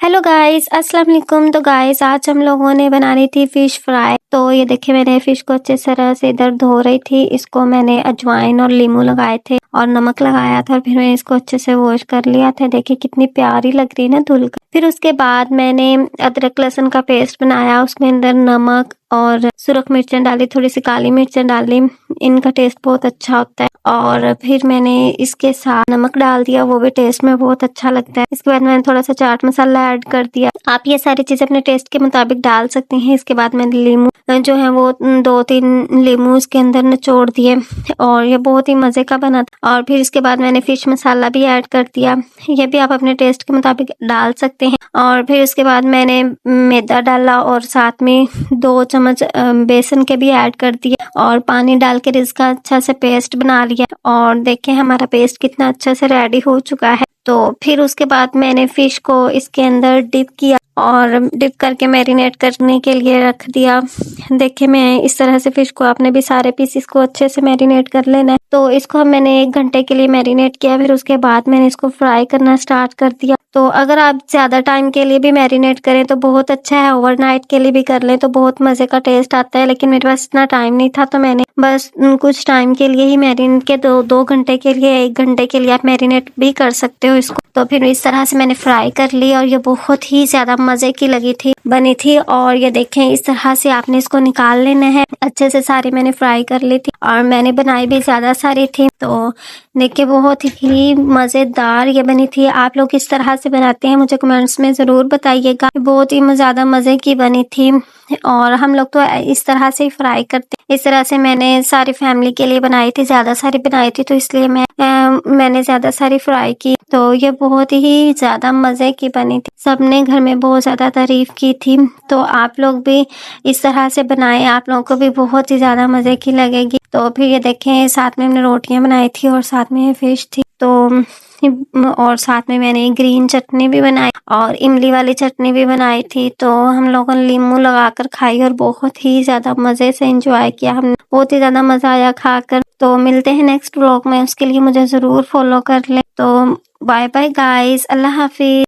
Hello guys, अस्सलाम वालेकुम। तो गाइस आज हम लोगों ने बनानी थी फिश फ्राई। तो ये देखिए मैंने फिश को अच्छे तरह से इधर धो रही थी। इसको मैंने अजवाइन और नींबू लगाए थे और नमक लगाया था और फिर मैंने इसको अच्छे से वॉश कर लिया था। देखिए कितनी प्यारी लग रही है ना धुल कर। फिर उसके बाद मैंने अदरक लहसुन का पेस्ट बनाया, उसमें अंदर नमक और सुरख मिर्चें डाली, थोड़ी सी काली मिर्चें डाली। इनका टेस्ट बहुत अच्छा होता है। और फिर मैंने इसके साथ नमक डाल दिया, वो भी टेस्ट में बहुत अच्छा लगता है। इसके बाद मैंने थोड़ा सा चाट मसाला ऐड कर दिया। आप ये सारी चीजें अपने टेस्ट के मुताबिक डाल सकती हैं। इसके बाद मैंने लीमू जो है वो 2-3 लीमू इसके अंदर निचोड़ दिए और ये बहुत ही मजे का बना था। और फिर इसके बाद मैंने फिश मसाला भी ऐड कर दिया, ये भी आप अपने टेस्ट के मुताबिक डाल सकते हैं। और फिर उसके बाद मैंने मैदा डाला और साथ में 2 चम्मच बेसन के भी ऐड कर दिए और पानी डाल कर इसका अच्छा से पेस्ट बना लिया। और देखें हमारा पेस्ट कितना अच्छा से रेडी हो चुका है। तो फिर उसके बाद मैंने फिश को इसके अंदर डिप किया और डिप करके मैरिनेट करने के लिए रख दिया। देखिए मैं इस तरह से फिश को, आपने भी सारे पीसेस को अच्छे से मैरिनेट कर लेना है। तो इसको मैंने 1 घंटे के लिए मैरिनेट किया। फिर उसके बाद मैंने इसको फ्राई करना स्टार्ट कर दिया। तो अगर आप ज्यादा टाइम के लिए भी मैरिनेट करें तो बहुत अच्छा है, ओवरनाइट के लिए भी कर लें तो बहुत मजे का टेस्ट आता है। लेकिन मेरे पास इतना टाइम नहीं था तो मैंने बस कुछ टाइम के लिए ही मैरिनेट के 2 घंटे के लिए, 1 घंटे के लिए आप मैरिनेट भी कर सकते हो इसको। तो फिर इस तरह से मैंने फ्राई कर ली और ये बहुत ही ज्यादा मजे की बनी थी। और ये देखें इस तरह से आपने इसको निकाल लेना है। अच्छे से सारी मैंने फ्राई कर ली थी और मैंने बनाई भी ज्यादा सारी थी। तो देखिए बहुत ही मजेदार ये बनी थी। आप लोग किस तरह से बनाते हैं मुझे कमेंट्स में जरूर बताइएगा। बहुत ही ज्यादा मजे की बनी थी और हम लोग तो इस तरह से ही फ्राई करते हैं। इस तरह से मैंने सारी फैमिली के लिए बनाई थी, ज्यादा सारी बनाई थी तो इसलिए मैंने ज्यादा सारी फ्राई की। तो ये बहुत ही ज्यादा मजे की बनी थी, सबने घर में बहुत ज्यादा तारीफ की थी। तो आप लोग भी इस तरह से बनाएं, आप लोगों को भी बहुत ही ज्यादा मजे की लगेगी। तो फिर ये देखें साथ में हमने रोटियां बनाई थी और साथ में फिश थी। तो और साथ में मैंने ग्रीन चटनी भी बनाई और इमली वाली चटनी भी बनाई थी। तो हम लोगों ने नींबू लगाकर खाई और बहुत ही ज्यादा मजे से एंजॉय किया हमने। बहुत ही ज्यादा मजा आया खाकर। तो मिलते हैं नेक्स्ट व्लॉग में, उसके लिए मुझे जरूर फॉलो कर ले। तो बाय बाय गाइस, अल्लाह हाफिज।